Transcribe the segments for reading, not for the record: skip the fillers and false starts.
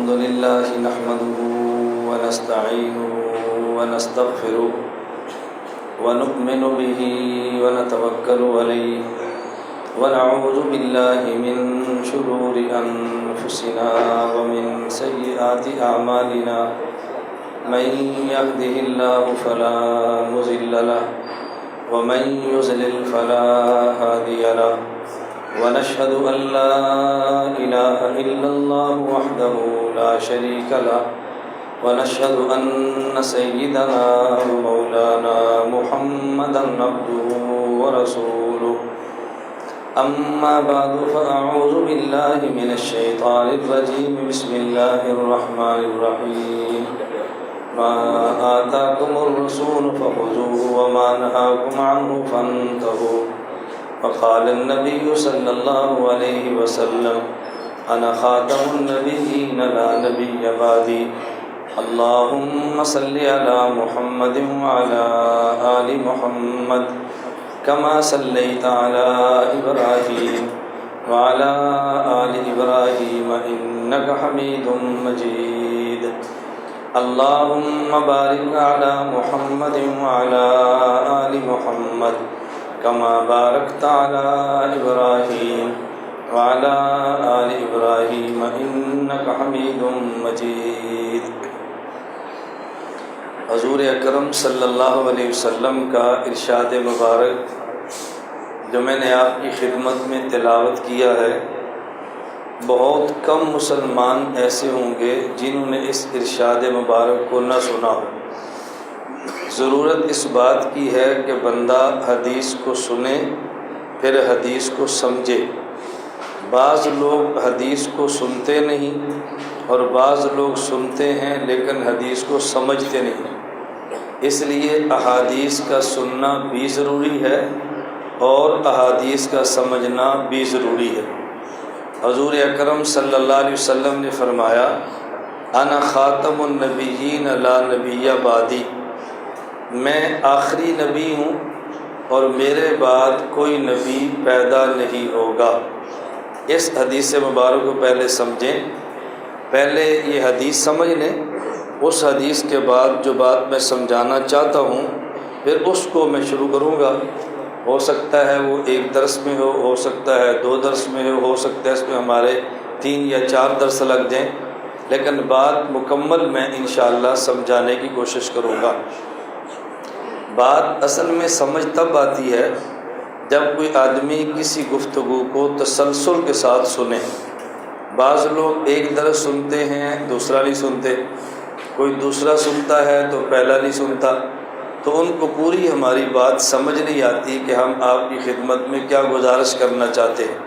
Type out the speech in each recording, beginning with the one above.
الحمد لله نحمده ونستعينه ونستغفره ونؤمن به ونتوكل عليه ونعوذ بالله من شرور أنفسنا ومن سيئات أعمالنا من يهده الله فلا مضل له ومن يضلل فلا هادي له ونشهد أن لا إله إلا الله وحده لا شريك له ونشهد أن سيدنا ومولانا محمدا عبده ورسوله أما بعد فأعوذ بالله من الشيطان الرجيم بسم الله الرحمن الرحيم ما آتاكم الرسول فخذوه وما نهاكم عنه فانتهوا وقال النبي صلى الله عليه وسلم أنا خاتم النبيين لا نبي بعدي اللهم صل على محمد وعلى آل محمد كما صليت على إبراهيم وعلى آل إبراهيم إنك حميد مجيد اللهم بارك على محمد وعلى آل محمد كما باركت على إبراهيم وعلى آل إبراهيم إنك حميد مجيد۔ حضور اکرم صلی اللہ علیہ وسلم کا ارشاد مبارک جو میں نے آپ کی خدمت میں تلاوت کیا ہے، بہت کم مسلمان ایسے ہوں گے جنہوں نے اس ارشاد مبارک کو نہ سنا ہو۔ ضرورت اس بات کی ہے کہ بندہ حدیث کو سنے پھر حدیث کو سمجھے۔ بعض لوگ حدیث کو سنتے نہیں اور بعض لوگ سنتے ہیں لیکن حدیث کو سمجھتے نہیں، اس لیے احادیث کا سننا بھی ضروری ہے اور احادیث کا سمجھنا بھی ضروری ہے۔ حضور اکرم صلی اللہ علیہ وسلم نے فرمایا انا خاتم النبیین لا نبی بعدی، میں آخری نبی ہوں اور میرے بعد کوئی نبی پیدا نہیں ہوگا۔ اس حدیث مبارک کو پہلے سمجھیں، پہلے یہ حدیث سمجھ لیں، اس حدیث کے بعد جو بات میں سمجھانا چاہتا ہوں پھر اس کو میں شروع کروں گا۔ ہو سکتا ہے وہ ایک درس میں ہو سکتا ہے 2 درس میں ہو سکتا ہے اس میں ہمارے 3 یا 4 درس لگ جائیں، لیکن بات مکمل میں انشاءاللہ سمجھانے کی کوشش کروں گا۔ بات اصل میں سمجھ تب آتی ہے جب کوئی آدمی کسی گفتگو کو تسلسل کے ساتھ سنے۔ بعض لوگ ایک درس سنتے ہیں دوسرا نہیں سنتے، کوئی دوسرا سنتا ہے تو پہلا نہیں سنتا، تو ان کو پوری ہماری بات سمجھ نہیں آتی کہ ہم آپ کی خدمت میں کیا گزارش کرنا چاہتے ہیں۔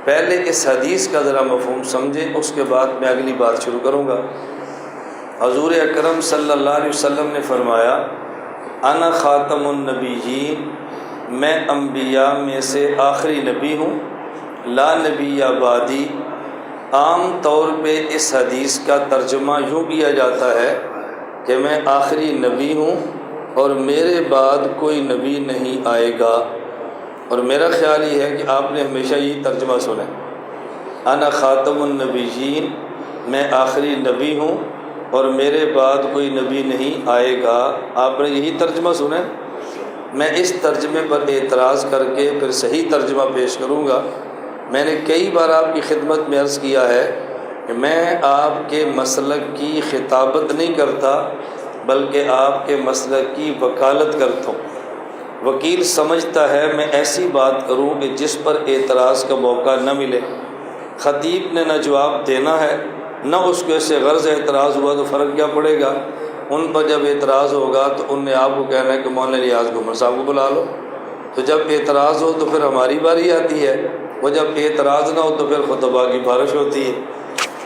پہلے اس حدیث کا ذرا مفہوم سمجھیں، اس کے بعد میں اگلی بات شروع کروں گا۔ حضور اکرم صلی اللہ علیہ وسلم نے فرمایا انا خاتم النبیین، میں انبیاء میں سے آخری نبی ہوں، لا نبی بعدی۔ عام طور پہ اس حدیث کا ترجمہ یوں کیا جاتا ہے کہ میں آخری نبی ہوں اور میرے بعد کوئی نبی نہیں آئے گا، اور میرا خیال یہ ہے کہ آپ نے ہمیشہ یہ ترجمہ سنا ہے، انا خاتم النبیین، میں آخری نبی ہوں اور میرے بعد کوئی نبی نہیں آئے گا۔ آپ نے یہی ترجمہ سنا ہے۔ میں اس ترجمے پر اعتراض کر کے پھر صحیح ترجمہ پیش کروں گا۔ میں نے کئی بار آپ کی خدمت میں عرض کیا ہے کہ میں آپ کے مسلک کی خطابت نہیں کرتا بلکہ آپ کے مسلک کی وکالت کرتا ہوں۔ وکیل سمجھتا ہے میں ایسی بات کروں کہ جس پر اعتراض کا موقع نہ ملے۔ خطیب نے نہ جواب دینا ہے نہ اس کو ایسے غرض اعتراض ہوا تو فرق کیا پڑے گا؟ ان پر جب اعتراض ہوگا تو ان نے آپ کو کہنا ہے کہ مولانا ریاض گھومر صاحب کو بلا لو، تو جب اعتراض ہو تو پھر ہماری باری آتی ہے، وہ جب اعتراض نہ ہو تو پھر خطبہ کی بارش ہوتی ہے۔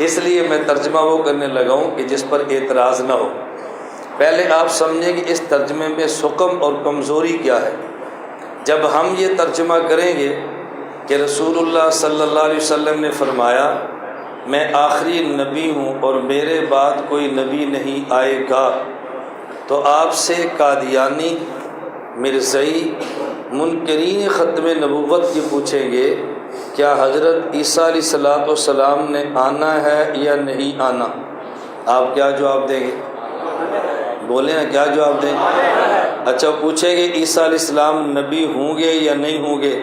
اس لیے میں ترجمہ وہ کرنے لگا ہوں کہ جس پر اعتراض نہ ہو۔ پہلے آپ سمجھیں کہ اس ترجمے میں سقم اور کمزوری کیا ہے۔ جب ہم یہ ترجمہ کریں گے کہ رسول اللہ صلی اللہ علیہ وسلم نے فرمایا میں آخری نبی ہوں اور میرے بعد کوئی نبی نہیں آئے گا، تو آپ سے قادیانی، مرزائی، منکرین ختم نبوت یہ پوچھیں گے کیا حضرت عیسیٰ علیہ السلام نے آنا ہے یا نہیں آنا؟ آپ کیا جواب دیں گے؟ بولیں نا، کیا جواب دیں گے؟ اچھا پوچھیں گے عیسیٰ علیہ السلام نبی ہوں گے یا نہیں ہوں گے؟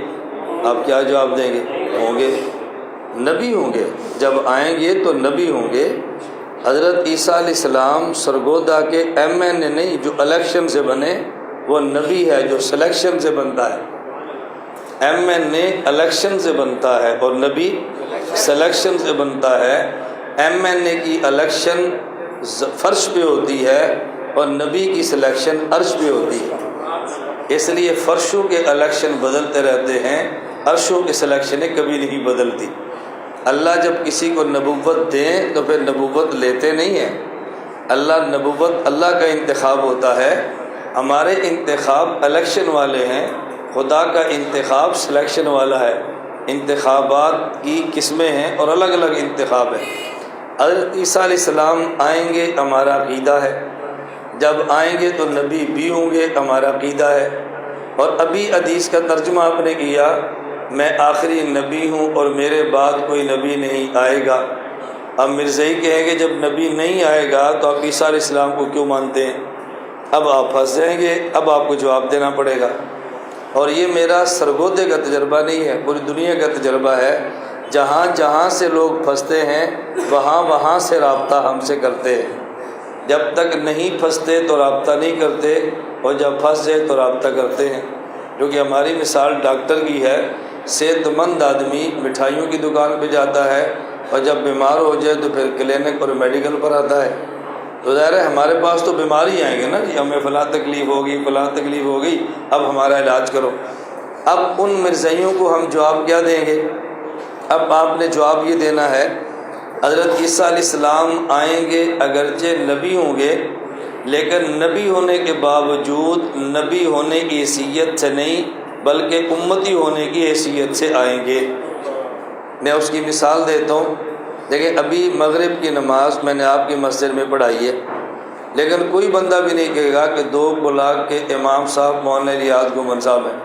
آپ کیا جواب دیں گے؟ ہوں گے، نبی ہوں گے، جب آئیں گے تو نبی ہوں گے۔ حضرت عیسیٰ علیہ السلام سرگودا کے ایم این اے نہیں، جو الیکشن سے بنے وہ نبی ہے، جو سلیکشن سے بنتا ہے۔ ایم این اے الیکشن سے بنتا ہے اور نبی سلیکشن سے بنتا ہے۔ ایم این اے کی الیکشن فرش پہ ہوتی ہے اور نبی کی سلیکشن عرش پہ ہوتی ہے۔ اس لیے فرشوں کے الیکشن بدلتے رہتے ہیں، عرشوں کی سلیکشنیں کبھی نہیں بدلتی۔ اللہ جب کسی کو نبوت دیں تو پھر نبوت لیتے نہیں ہیں۔ نبوت اللہ کا انتخاب ہوتا ہے، ہمارے انتخاب الیکشن والے ہیں، خدا کا انتخاب سلیکشن والا ہے۔ انتخابات کی قسمیں ہیں اور الگ الگ انتخاب ہیں۔ حضرت عیسیٰ علیہ السلام آئیں گے، ہمارا عقیدہ ہے، جب آئیں گے تو نبی بھی ہوں گے، ہمارا عقیدہ ہے۔ اور ابھی حدیث کا ترجمہ آپ نے کیا، میں آخری نبی ہوں اور میرے بعد کوئی نبی نہیں آئے گا۔ اب مرزائی کہیں گے جب نبی نہیں آئے گا تو آپ عیسیٰ علیہ السلام کو کیوں مانتے ہیں؟ اب آپ پھنس جائیں گے، اب آپ کو جواب دینا پڑے گا۔ اور یہ میرا سرگودے کا تجربہ نہیں ہے، پوری دنیا کا تجربہ ہے۔ جہاں جہاں سے لوگ پھنستے ہیں وہاں سے رابطہ ہم سے کرتے ہیں۔ جب تک نہیں پھنستے تو رابطہ نہیں کرتے، اور جب پھنس جائے تو رابطہ کرتے ہیں۔ کیونکہ ہماری مثال ڈاکٹر کی ہے، صحت مند آدمی مٹھائیوں کی دکان پہ جاتا ہے اور جب بیمار ہو جائے تو پھر کلینک اور میڈیکل پر آتا ہے۔ تو ظاہر ہے ہمارے پاس تو بیماری آئیں گے نا جی، ہمیں فلاں تکلیف ہوگی، فلاں تکلیف ہو گئی، اب ہمارا علاج کرو۔ اب ان مرزائیوں کو ہم جواب کیا دیں گے؟ اب آپ نے جواب یہ دینا ہے، حضرت عیسیٰ علیہ السلام آئیں گے، اگرچہ نبی ہوں گے، لیکن نبی ہونے کے باوجود نبی ہونے کی حیثیت سے نہیں بلکہ امتی ہونے کی حیثیت سے آئیں گے۔ میں اس کی مثال دیتا ہوں۔ دیکھیں ابھی مغرب کی نماز میں نے آپ کی مسجد میں پڑھائی ہے، لیکن کوئی بندہ بھی نہیں کہے گا کہ 2 بلاک کے امام صاحب مولانا ریاض گمن صاحب ہیں۔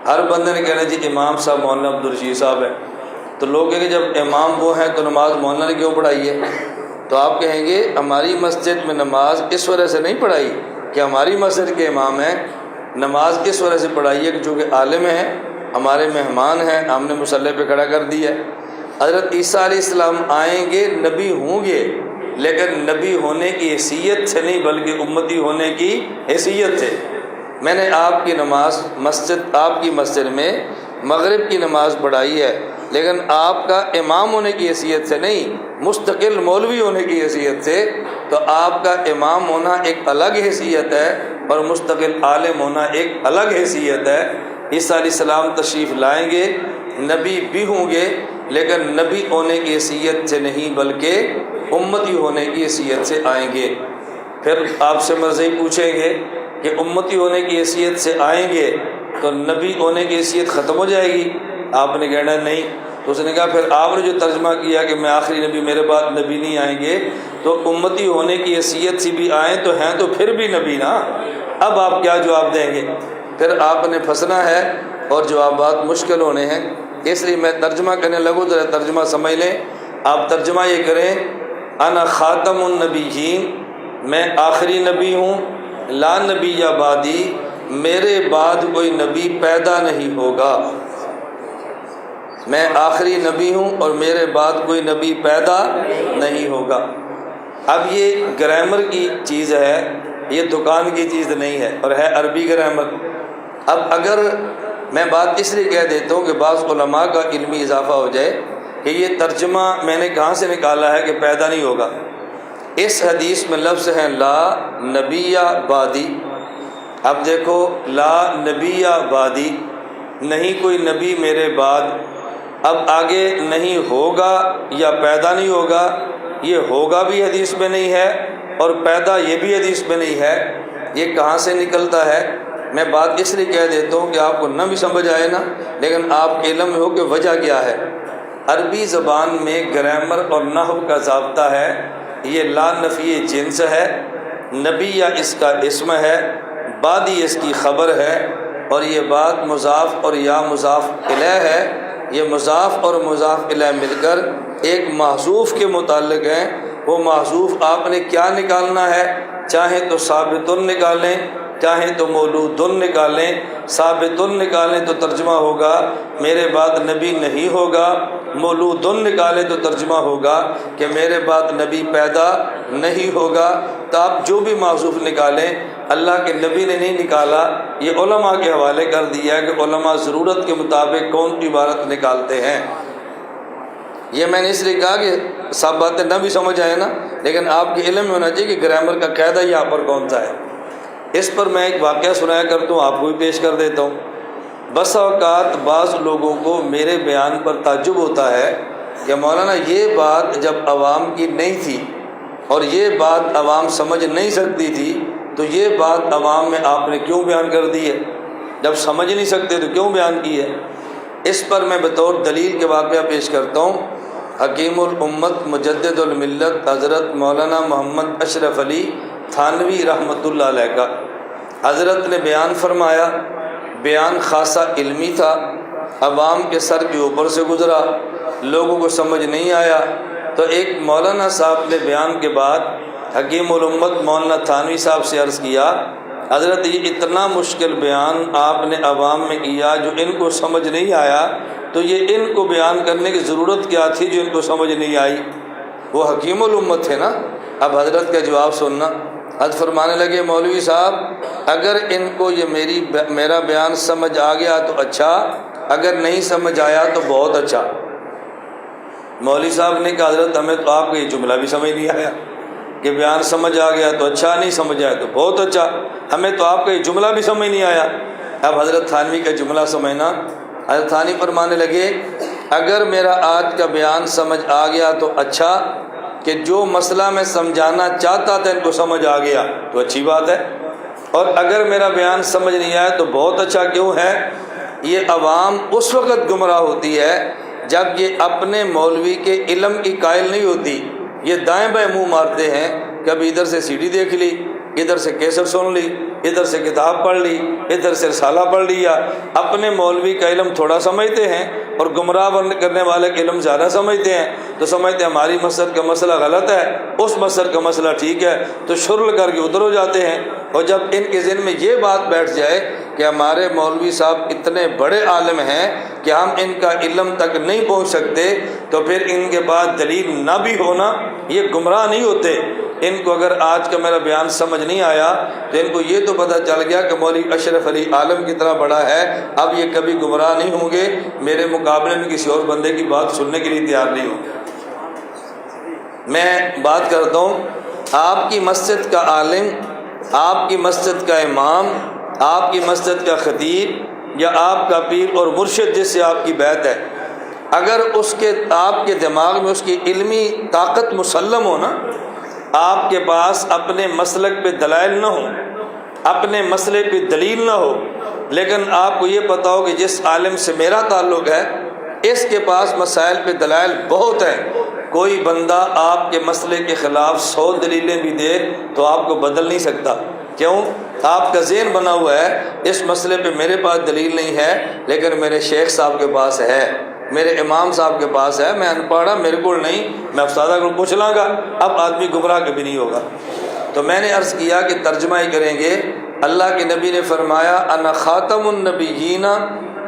ہر بندے نے کہنا جی امام صاحب مولانا عبدالرشید صاحب ہیں۔ تو لوگ کہیں گے جب امام وہ ہیں تو نماز مولانا نے کیوں پڑھائی ہے؟ تو آپ کہیں گے ہماری مسجد میں نماز اس وجہ سے نہیں پڑھائی کہ ہماری مسجد کے امام ہیں، نماز اس وجہ سے پڑھائی ہے کہ چونکہ عالم ہیں، ہمارے مہمان ہیں، ہم نے مصلی پہ کھڑا کر دیا ہے۔ حضرت عیسیٰ علیہ السلام آئیں گے، نبی ہوں گے، لیکن نبی ہونے کی حیثیت سے نہیں بلکہ امتی ہونے کی حیثیت سے۔ میں نے آپ کی نماز آپ کی مسجد میں مغرب کی نماز پڑھائی ہے، لیکن آپ کا امام ہونے کی حیثیت سے نہیں، مستقل مولوی ہونے کی حیثیت سے۔ تو آپ کا امام ہونا ایک الگ حیثیت ہے اور مستقل عالم ہونا ایک الگ حیثیت ہے۔ عیسیٰ علیہ السلام تشریف لائیں گے، نبی بھی ہوں گے، لیکن نبی ہونے کی حیثیت سے نہیں بلکہ امتی ہونے کی حیثیت سے آئیں گے۔ پھر آپ سے مرضی پوچھیں گے کہ امتی ہونے کی حیثیت سے آئیں گے تو نبی ہونے کی حیثیت ختم ہو جائے گی؟ آپ نے کہنا نہیں۔ تو اس نے کہا پھر آپ نے جو ترجمہ کیا کہ میں آخری نبی، میرے بعد نبی نہیں آئیں گے، تو امتی ہونے کی حیثیت سے بھی آئیں تو ہیں تو پھر بھی نبی نا۔ اب آپ کیا جواب دیں گے؟ پھر آپ نے پھنسنا ہے اور جوابات مشکل ہونے ہیں۔ اس لیے میں ترجمہ کرنے لگوں، ذرا ترجمہ سمجھ لیں۔ آپ ترجمہ یہ کریں، انا خاتم النبیین، میں آخری نبی ہوں، لا نبی یا بعدی، میرے بعد کوئی نبی پیدا نہیں ہوگا۔ میں آخری نبی ہوں اور میرے بعد کوئی نبی پیدا نہیں ہوگا۔ اب یہ گرامر کی چیز ہے، یہ دکان کی چیز نہیں ہے، اور ہے عربی گرامر۔ اب اگر میں بات اس لیے کہہ دیتا ہوں کہ بعض علماء کا علمی اضافہ ہو جائے کہ یہ ترجمہ میں نے کہاں سے نکالا ہے کہ پیدا نہیں ہوگا۔ اس حدیث میں لفظ ہیں لا نبی بعدی۔ اب دیکھو، لا نبی بعدی، نہیں کوئی نبی میرے بعد۔ اب آگے نہیں ہوگا یا پیدا نہیں ہوگا، یہ ہوگا بھی حدیث میں نہیں ہے اور پیدا یہ بھی حدیث میں نہیں ہے۔ یہ کہاں سے نکلتا ہے؟ میں بات اس لیے کہہ دیتا ہوں کہ آپ کو نہ بھی سمجھ آئے نا، لیکن آپ کے علم میں ہو کہ وجہ کیا ہے۔ عربی زبان میں گرامر اور نحو کا ضابطہ ہے، یہ لا نفی جنس ہے، نبی یا اس کا اسم ہے، بعدی اس کی خبر ہے، اور یہ بات مضاف اور یا مضاف الیہ ہے، یہ مضاف اور مضاف الیہ مل کر ایک محذوف کے متعلق ہیں۔ وہ محذوف آپ نے کیا نکالنا ہے؟ چاہیں تو ثابت نکالیں، چاہیں تو مولود نکالیں۔ ثابت نکالیں تو ترجمہ ہوگا میرے بعد نبی نہیں ہوگا، مولود نکالیں تو ترجمہ ہوگا کہ میرے بعد نبی پیدا نہیں ہوگا۔ تو آپ جو بھی محذوف نکالیں، اللہ کے نبی نے نہیں نکالا، یہ علماء کے حوالے کر دیا ہے کہ علماء ضرورت کے مطابق کون سی عبارت نکالتے ہیں۔ یہ میں نے اس لیے کہا کہ سب باتیں نہ بھی سمجھ آئے نا، لیکن آپ کے علم میں ہونا چاہیے کہ گرامر کا قاعدہ یہاں پر کون سا ہے۔ اس پر میں ایک واقعہ سنایا کرتا ہوں، آپ کو بھی پیش کر دیتا ہوں۔ بس اوقات بعض لوگوں کو میرے بیان پر تعجب ہوتا ہے کہ مولانا یہ بات جب عوام کی نہیں تھی اور یہ بات عوام سمجھ نہیں سکتی تھی تو یہ بات عوام میں آپ نے کیوں بیان کر دی ہے؟ جب سمجھ نہیں سکتے تو کیوں بیان کی ہے؟ اس پر میں بطور دلیل کے واقعہ پیش کرتا ہوں۔ حکیم الامت مجدد الملت حضرت مولانا محمد اشرف علی تھانوی رحمۃ اللہ علیہ کا حضرت نے بیان فرمایا۔ بیان خاصا علمی تھا، عوام کے سر کے اوپر سے گزرا، لوگوں کو سمجھ نہیں آیا۔ تو ایک مولانا صاحب نے بیان کے بعد حکیم الامت مولانا تھانوی صاحب سے عرض کیا، حضرت یہ اتنا مشکل بیان آپ نے عوام میں کیا جو ان کو سمجھ نہیں آیا، تو یہ ان کو بیان کرنے کی ضرورت کیا تھی جو ان کو سمجھ نہیں آئی؟ وہ حکیم الامت تھے نا۔ اب حضرت کا جواب سننا۔ حضرت فرمانے لگے، مولوی صاحب اگر ان کو یہ میرا بیان سمجھ آ گیا تو اچھا، اگر نہیں سمجھ آیا تو بہت اچھا۔ مولوی صاحب نے کہا، حضرت ہمیں تو آپ کا یہ جملہ بھی سمجھ نہیں آیا کہ بیان سمجھ آ گیا تو اچھا، نہیں سمجھ آیا تو بہت اچھا، ہمیں تو آپ کا یہ جملہ بھی سمجھ نہیں آیا۔ اب حضرت تھانوی کا جملہ سمجھنا۔ حضرت تھانوی فرمانے لگے، اگر میرا آج کا بیان سمجھ آ گیا تو اچھا، کہ جو مسئلہ میں سمجھانا چاہتا تھا ان کو سمجھ آ گیا تو اچھی بات ہے، اور اگر میرا بیان سمجھ نہیں آیا تو بہت اچھا۔ کیوں ہے؟ یہ عوام اس وقت گمراہ ہوتی ہے جب یہ اپنے مولوی کے علم کی قائل نہیں ہوتی۔ یہ دائیں بائیں منہ مارتے ہیں، کبھی ادھر سے CD دیکھ لی، ادھر سے کیسٹ سن لی، ادھر سے کتاب پڑھ لی، ادھر سے رسالہ پڑھ لیا۔ اپنے مولوی کا علم تھوڑا سمجھتے ہیں اور گمراہ کرنے والے کا علم زیادہ سمجھتے ہیں، تو سمجھتے ہیں ہماری مسجد کا مسئلہ غلط ہے، اس مسجد کا مسئلہ ٹھیک ہے، تو شرل کر کے ادھر ہو جاتے ہیں۔ اور جب ان کے ذہن میں یہ بات بیٹھ جائے کہ ہمارے مولوی صاحب اتنے بڑے عالم ہیں کہ ہم ان کا علم تک نہیں پہنچ سکتے، تو پھر ان کے بعد دلیل نہ بھی ہونا، یہ گمراہ نہیں ہوتے۔ ان کو اگر آج کا میرا بیان سمجھ نہیں آیا تو ان کو یہ تو پتہ چل گیا کہ مولوی اشرف علی عالم کی طرح بڑا ہے، اب یہ کبھی گمراہ نہیں ہوں گے، میرے مقابلے میں کسی اور بندے کی بات سننے کے لیے تیار نہیں ہوں گے۔ میں بات کرتا ہوں، آپ کی مسجد کا عالم، آپ کی مسجد کا امام، آپ کی مسجد کا خطیب یا آپ کا پیر اور مرشد جس سے آپ کی بیعت ہے، اگر آپ کے دماغ میں اس کی علمی طاقت مسلم ہو نا، آپ کے پاس اپنے مسلک پہ دلائل نہ ہو، اپنے مسئلے پہ دلیل نہ ہو، لیکن آپ کو یہ پتہ ہو کہ جس عالم سے میرا تعلق ہے اس کے پاس مسائل پہ دلائل بہت ہیں، کوئی بندہ آپ کے مسئلے کے خلاف 100 دلیلیں بھی دے تو آپ کو بدل نہیں سکتا۔ کیوں؟ آپ کا ذہن بنا ہوا ہے اس مسئلے پہ میرے پاس دلیل نہیں ہے، لیکن میرے شیخ صاحب کے پاس ہے، میرے امام صاحب کے پاس ہے، میں ان پڑھا، میرے کو نہیں، میں استادہ کو پوچھ لوں گا۔ اب آدمی گمراہ کبھی نہیں ہوگا۔ تو میں نے عرض کیا کہ ترجمہ ہی کریں گے۔ اللہ کے نبی نے فرمایا، انا خاتم النبیین،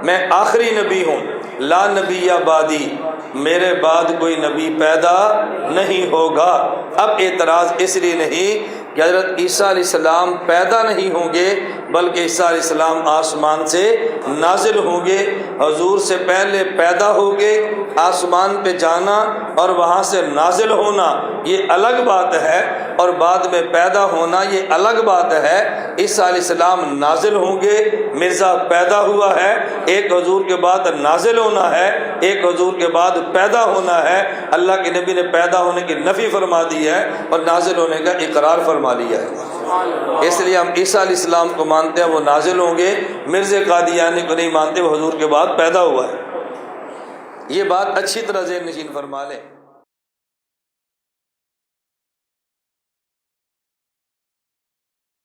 میں آخری نبی ہوں، لا نبی بعدی، میرے بعد کوئی نبی پیدا نہیں ہوگا۔ اب اعتراض اس لیے نہیں کہ حضرت عیسیٰ علیہ السلام پیدا نہیں ہوں گے، بلکہ عیسیٰ علیہ السلام آسمان سے نازل ہوں گے۔ حضور سے پہلے پیدا ہوگے، آسمان پہ جانا اور وہاں سے نازل ہونا یہ الگ بات ہے، اور بعد میں پیدا ہونا یہ الگ بات ہے۔ عیسیٰ علیہ السلام نازل ہوں گے، مرزا پیدا ہوا ہے، ایک حضور کے بعد نازل ہونا ہے، ایک حضور کے بعد پیدا ہونا ہے۔ اللہ کے نبی نے پیدا ہونے کی نفی فرما دی ہے اور نازل ہونے کا اقرار فرما لیا ہے۔ اس لیے ہم عیسیٰ علیہ السلام کو مانتے ہیں، وہ نازل ہوں گے۔ مرزا قادیانی کو نہیں مانتے، وہ حضور کے بعد پیدا ہوا ہے۔ یہ بات اچھی طرح ذہن نشین فرما لیں۔